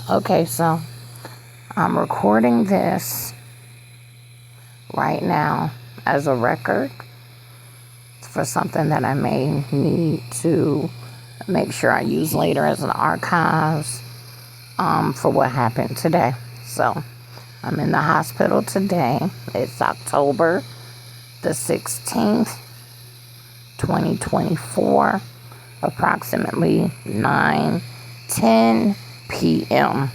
Okay, so I'm recording this right now as a record for something that I may need to make sure I use later as an archives for what happened today. So I'm in the hospital today. It's October the 16th, 2024, approximately 9:10 p.m.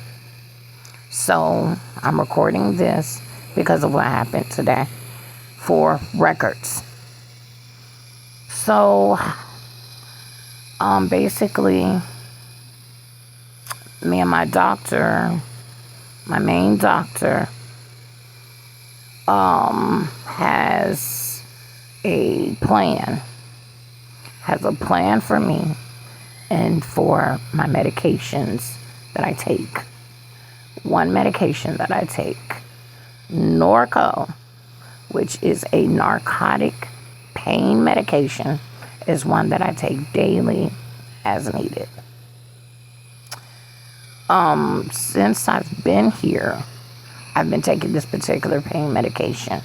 So I'm recording this because of what happened today for records. So basically, me and my doctor, my main doctor, has a plan for me and for my medications that I take. One medication that I take, Norco, which is a narcotic pain medication, is one that I take daily as needed. Since I've been here, I've been taking this particular pain medication.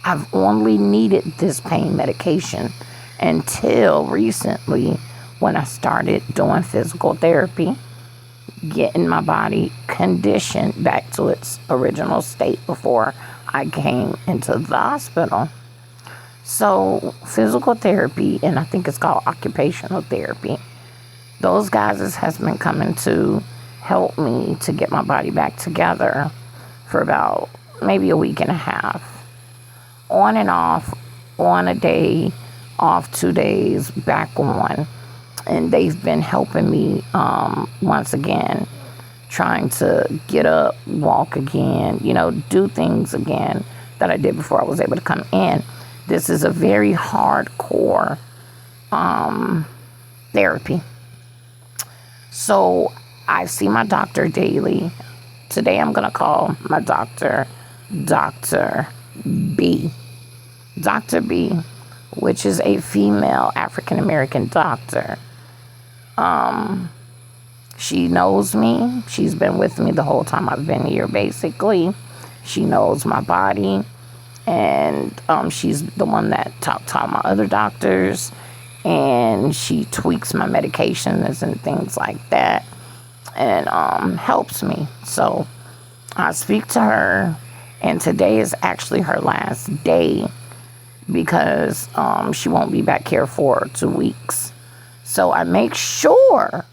I've only needed this pain medication until recently when I started doing physical therapy, getting my body conditioned back to its original state before I came into the hospital. So physical therapy, and I think it's called occupational therapy, those guys has been coming to help me to get my body back together for about maybe a week and a half. On and off, on a day, off 2 days, back on. And they've been helping me once again, trying to get up, walk again, do things again that I did before I was able to come in. This is a very hardcore therapy. So I see my doctor daily. Today I'm going to call my doctor Dr. B. Dr. B, which is a female African American doctor. She knows me. She's been with me the whole time I've been here, basically. She knows my body. And she's the one that talked to all my other doctors. And she tweaks my medications and things like that. And helps me. So I speak to her. And today is actually her last day, because she won't be back here for 2 weeks. So I make sure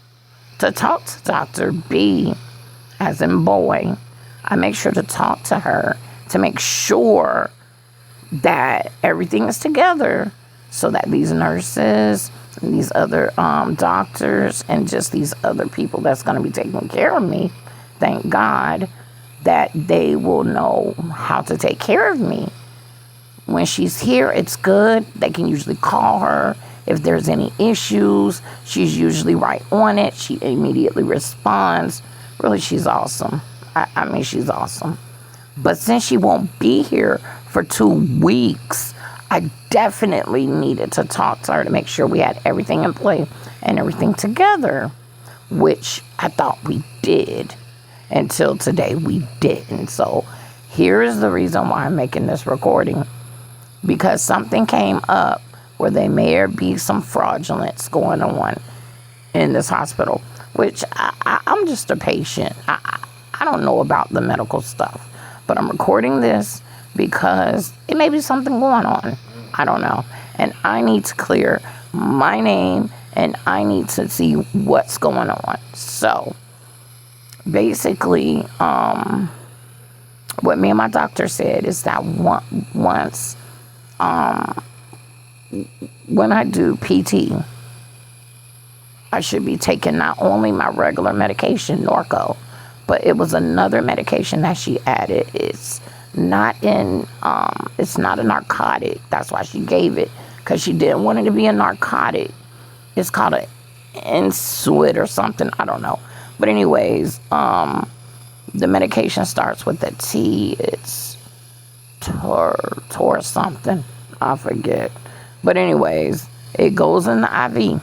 to talk to Dr. B, as in boy. I make sure to talk to her to make sure that everything is together, so that these nurses and these other doctors and just these other people that's going to be taking care of me, thank God, that they will know how to take care of me. When she's here, it's good. They can usually call her if there's any issues. She's usually right on it. She immediately responds. Really, she's awesome. I mean, she's awesome. But since she won't be here for 2 weeks, I definitely needed to talk to her to make sure we had everything in play and everything together, which I thought we did. Until today, we didn't. So here's the reason why I'm making this recording. Because something came up where there may be some fraudulence going on in this hospital, which I'm just a patient. I don't know about the medical stuff, but I'm recording this because it may be something going on. I don't know. And I need to clear my name, and I need to see what's going on. So basically, what me and my doctor said is that once when I do PT, I should be taking not only my regular medication, Norco, but it was another medication that she added. It's not a narcotic. That's why she gave it, because she didn't want it to be a narcotic. It's called an Insuit or something. I don't know. But anyways, the medication starts with a T. It's Tor something. I forget. But anyways, it goes in the IV.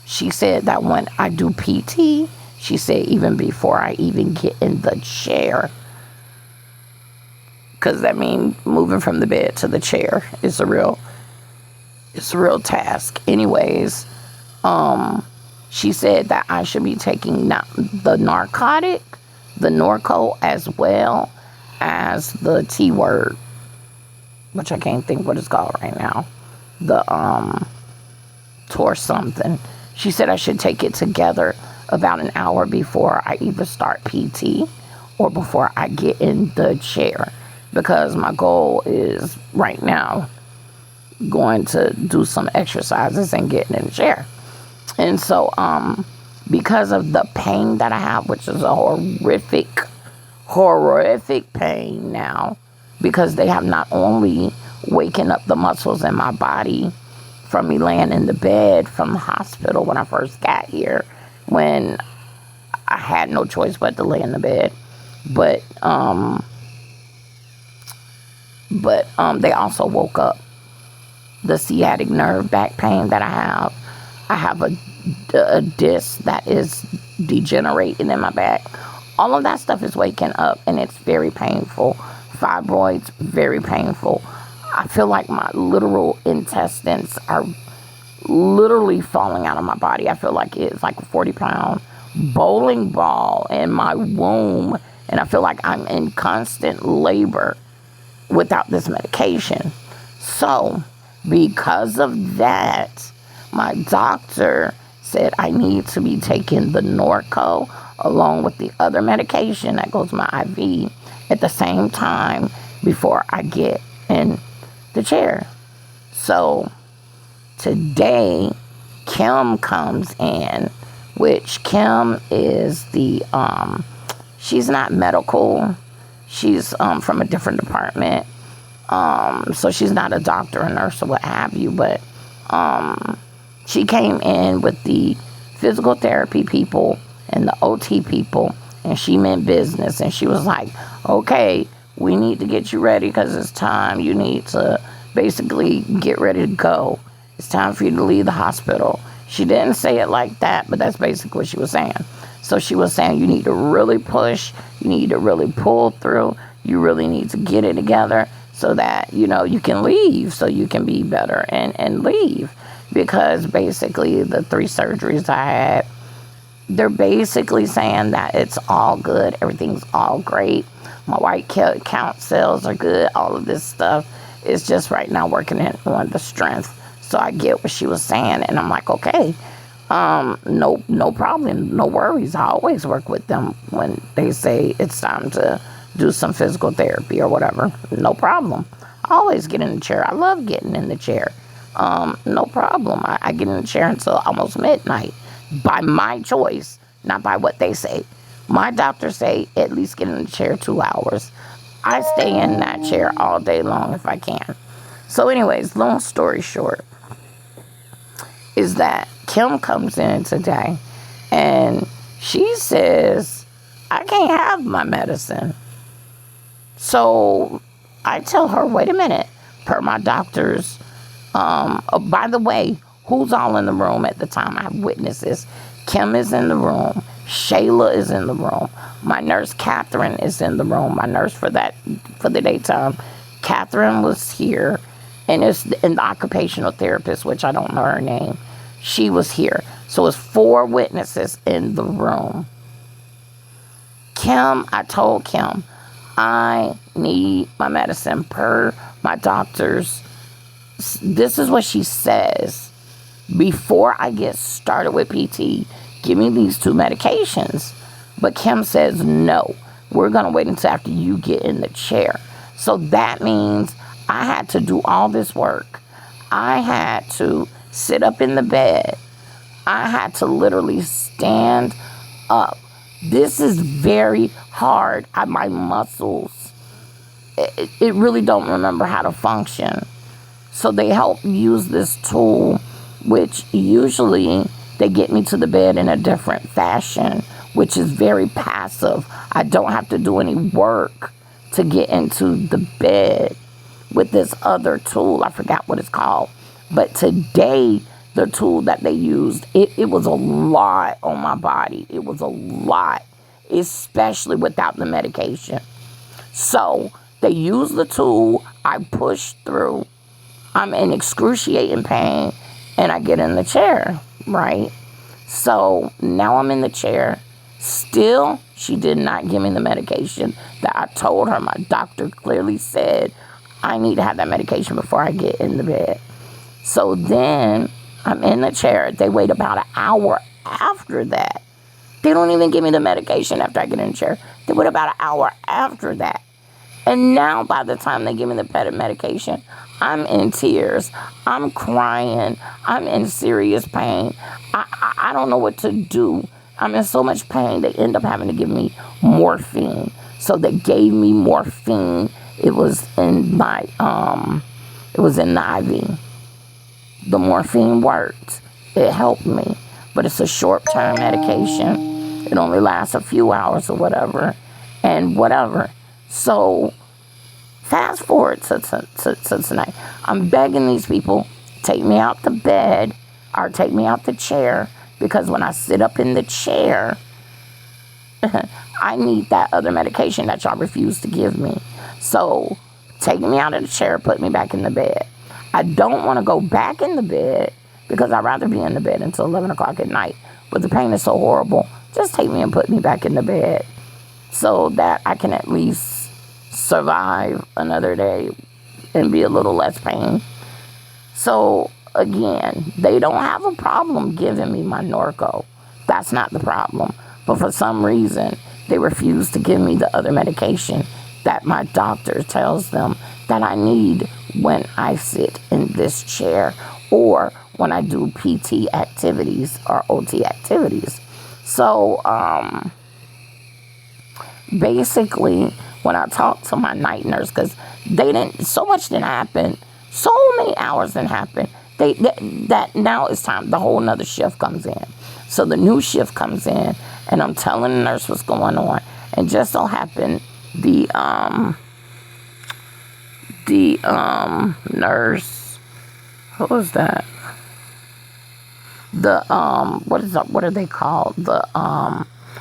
She said that when I do PT, she said even before I even get in the chair, because that means moving from the bed to the chair is a real task. Anyways, she said that I should be taking the narcotic, the Norco, as well as the T word, which I can't think what it's called right now. The Tor something. She said I should take it together about an hour before I either start PT or before I get in the chair, because my goal is right now going to do some exercises and getting in the chair. And so because of the pain that I have, which is a horrific pain now, because they have not only waken up the muscles in my body from me laying in the bed from the hospital when I first got here, when I had no choice but to lay in the bed, but they also woke up the sciatic nerve back pain that I have. I have a disc that is degenerating in my back. All of that stuff is waking up, and it's very painful. Fibroids, very painful. I feel like my literal intestines are literally falling out of my body. I feel like it's like a 40-pound bowling ball in my womb, and I feel like I'm in constant labor without this medication. So, because of that, my doctor said I need to be taking the Norco along with the other medication that goes in my IV at the same time before I get in the chair. So today, Kim comes in, which Kim is the, she's not medical. She's from a different department. So she's not a doctor or nurse or what have you, but she came in with the physical therapy people and the OT people, and she meant business. And she was like, okay, we need to get you ready because it's time. You need to basically get ready to go. It's time for you to leave the hospital. She didn't say it like that, but that's basically what she was saying. So she was saying you need to really push, you need to really pull through, you really need to get it together so that, you know, you can leave, so you can be better and leave. Because basically the 3 surgeries I had, they're basically saying that it's all good, everything's all great. My white count cells are good, all of this stuff is just right now working on the strength. So I get what she was saying, and I'm like, okay, no problem, no worries. I always work with them when they say it's time to do some physical therapy or whatever. No problem. I always get in the chair. I love getting in the chair. No problem. I get in the chair until almost midnight by my choice, not by what they say. My doctors say at least get in the chair 2 hours. I stay in that chair all day long if I can. So anyways, long story short is that Kim comes in today and she says, I can't have my medicine. So I tell her, wait a minute, per my doctor's, by the way, who's all in the room at the time? I have witnesses. Kim is in the room. Shayla is in the room. My nurse, Catherine, is in the room. My nurse for the daytime. Catherine was here, and it's an occupational therapist, which I don't know her name. She was here. So it's 4 witnesses in the room. Kim, I told Kim, I need my medicine per my doctor's. This is what she says. Before I get started with PT, give me these 2 medications. But Kim says, no, we're going to wait until after you get in the chair. So that means I had to do all this work. I had to sit up in the bed. I had to literally stand up. This is very hard. My muscles, it really don't remember how to function. So they help use this tool, which usually they get me to the bed in a different fashion, which is very passive. I don't have to do any work to get into the bed with this other tool. I forgot what it's called. But today the tool that they used, it was a lot on my body. It was a lot, especially without the medication. So they used the tool. I pushed through. I'm in excruciating pain, and I get in the chair, right? So now I'm in the chair. Still, she did not give me the medication that I told her. My doctor clearly said I need to have that medication before I get in the bed. So then I'm in the chair. They wait about an hour after that. They don't even give me the medication after I get in the chair. They wait about an hour after that. And now by the time they give me the medication, I'm in tears. I'm crying. I'm in serious pain. I don't know what to do. I'm in so much pain, they end up having to give me morphine. So they gave me morphine. It was in my, it was in the IV. The morphine worked. It helped me. But it's a short-term medication. It only lasts a few hours or whatever. And whatever. So, fast forward to tonight. I'm begging these people, take me out the bed or take me out the chair. Because when I sit up in the chair, I need that other medication that y'all refuse to give me. So, take me out of the chair, put me back in the bed. I don't want to go back in the bed because I'd rather be in the bed until 11 o'clock at night. But the pain is so horrible. Just take me and put me back in the bed so that I can at least survive another day and be a little less pain. So, again, they don't have a problem giving me my Norco. That's not the problem. But for some reason, they refuse to give me the other medication that my doctor tells them that I need when I sit in this chair or when I do PT activities or OT activities. So, basically, when I talked to my night nurse, because so much didn't happen, so many hours didn't happen. That now it's time, the whole nother shift comes in. So the new shift comes in, and I'm telling the nurse what's going on. And just so happened, the nurse, what was that? What are they called?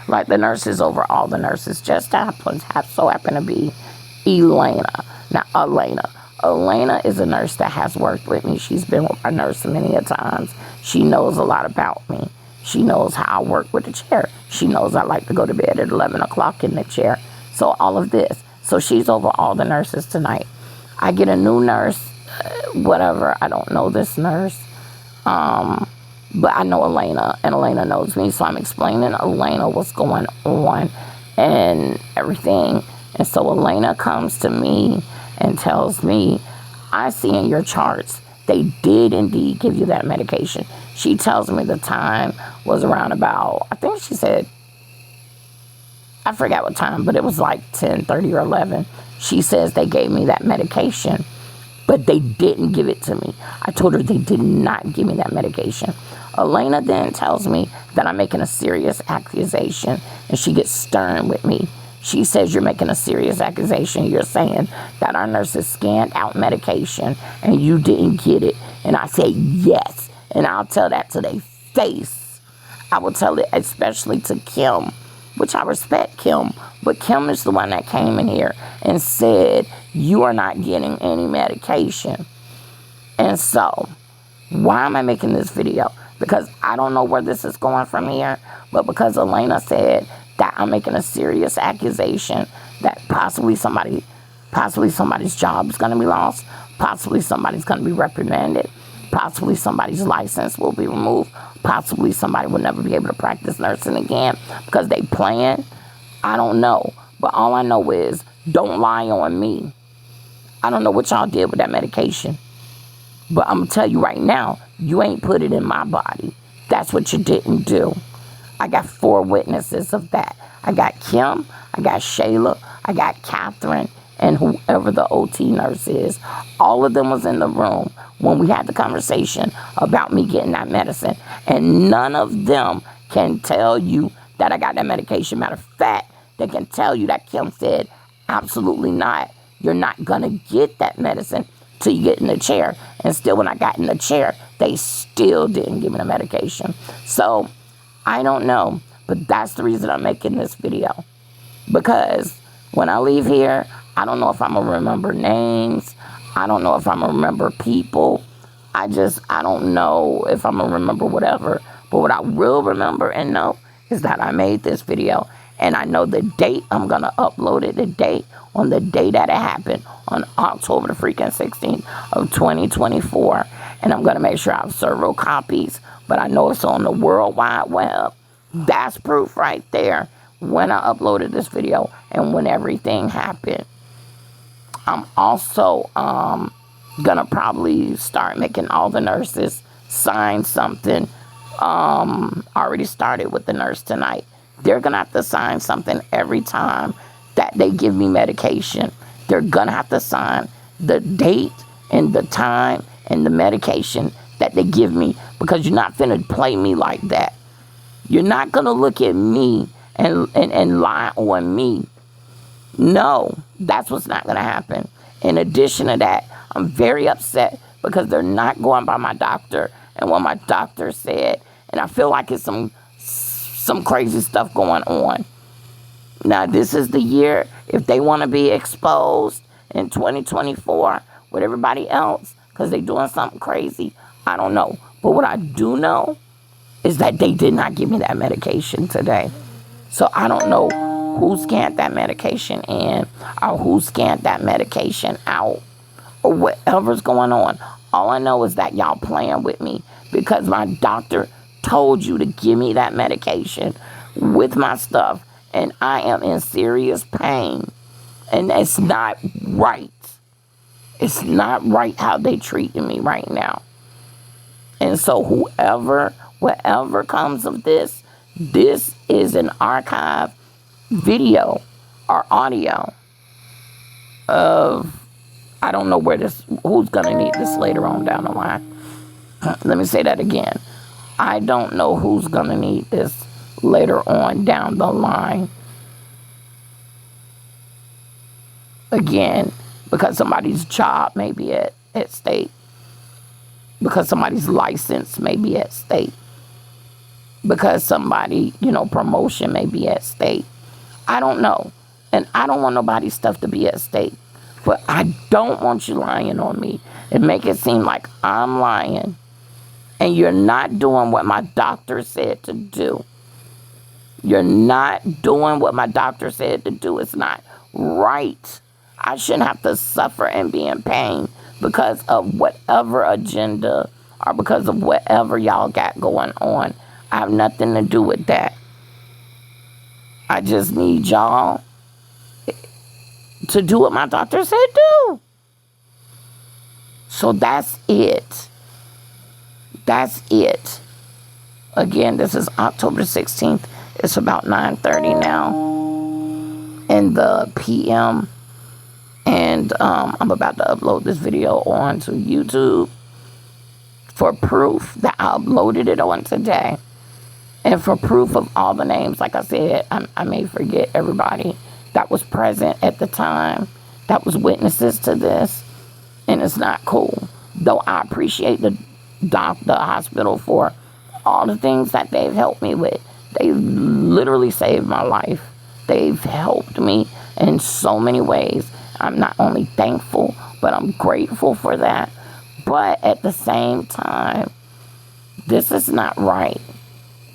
Like the nurses over all the nurses just so happen to be Elena. Now, Elena is a nurse that has worked with me. She's been with my nurse many a times. She knows a lot about me. She knows how I work with the chair. She knows I like to go to bed at 11 o'clock in the chair. So all of this. So she's over all the nurses tonight. I get a new nurse, whatever. I don't know this nurse. But I know Elena, and Elena knows me. So I'm explaining Elena what's going on and everything. And so Elena comes to me and tells me, I see in your charts, they did indeed give you that medication. She tells me the time was around about, I think she said, I forgot what time, but it was like 10:30 or 11. She says they gave me that medication, but they didn't give it to me. I told her they did not give me that medication. Elena then tells me that I'm making a serious accusation, and she gets stern with me. She says, you're making a serious accusation. You're saying that our nurses scanned out medication and you didn't get it. And I say, yes. And I'll tell that to their face. I will tell it especially to Kim, which I respect Kim. But Kim is the one that came in here and said, you are not getting any medication. And so, why am I making this video? Because I don't know where this is going from here. But because Elena said that I'm making a serious accusation that possibly somebody's job is going to be lost, possibly somebody's going to be reprimanded, possibly somebody's license will be removed, possibly somebody will never be able to practice nursing again because they plan. I don't know. But all I know is, don't lie on me. I don't know what y'all did with that medication. But I'm going to tell you right now, you ain't put it in my body. That's what you didn't do. I got 4 witnesses of that. I got Kim, I got Shayla, I got Catherine, and whoever the OT nurse is. All of them was in the room when we had the conversation about me getting that medicine. And none of them can tell you that I got that medication. Matter of fact, they can tell you that Kim said, absolutely not. You're not going to get that medicine till you get in the chair. And still, when I got in the chair, They still didn't give me the medication. So I don't know, but that's the reason I'm making this video. Because when I leave here, I don't know if I'm going to remember names. I don't know if I'm going to remember people. I don't know if I'm going to remember whatever. But what I will remember and know is that I made this video. And I know the date I'm going to upload it, the date on the day that it happened, on October the freaking 16th of 2024. And I'm going to make sure I have several copies. But I know it's on the World Wide Web. That's proof right there when I uploaded this video and when everything happened. I'm also gonna probably start making all the nurses sign something. Already started with the nurse tonight. They're gonna have to sign something every time that they give me medication. They're gonna have to sign the date and the time and the medication that they give me, because you're not finna play me like that. You're not gonna look at me and lie on me. No, that's what's not going to happen. In addition to that, I'm very upset because they're not going by my doctor and what my doctor said. And I feel like it's some crazy stuff going on. Now, this is the year, if they want to be exposed in 2024 with everybody else because they're doing something crazy, I don't know. But what I do know is that they did not give me that medication today. So I don't know who scanned that medication in or who scanned that medication out or whatever's going on. All I know is that y'all playing with me because my doctor told you to give me that medication with my stuff, and I am in serious pain. And it's not right. It's not right how they treating me right now. And so whatever comes of this, this is an archive video or audio of, I don't know who's going to need this later on down the line. Let me say that again. I don't know who's going to need this later on down the line. Again, because somebody's job may be at stake. Because somebody's license may be at stake. Because somebody, promotion may be at stake. I don't know. And I don't want nobody's stuff to be at stake. But I don't want you lying on me and make it seem like I'm lying. And you're not doing what my doctor said to do. You're not doing what my doctor said to do. It's not right. I shouldn't have to suffer and be in pain because of whatever agenda or because of whatever y'all got going on. I have nothing to do with that. I just need y'all to do what my doctor said do. So that's it. That's it. Again, this is October 16th. It's about 9:30 now in the PM. And I'm about to upload this video onto YouTube for proof that I uploaded it on today. And for proof of all the names, like I said, I may forget everybody that was present at the time, that was witnesses to this. And it's not cool. Though I appreciate the hospital for all the things that they've helped me with. They literally saved my life. They've helped me in so many ways. I'm not only thankful, but I'm grateful for that. But at the same time, this is not right.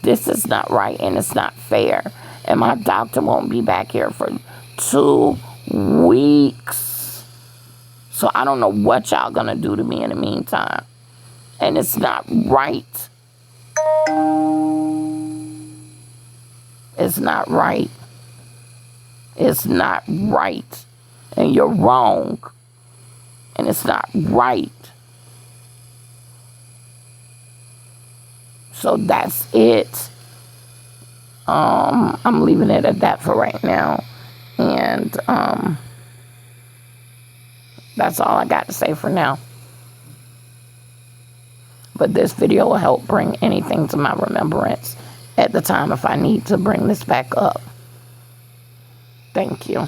This is not right, and it's not fair. And my doctor won't be back here for 2 weeks. So I don't know what y'all gonna do to me in the meantime. And it's not right. It's not right. It's not right. And you're wrong. And it's not right. So that's it. I'm leaving it at that for right now. And that's all I got to say for now. But this video will help bring anything to my remembrance at the time if I need to bring this back up. Thank you.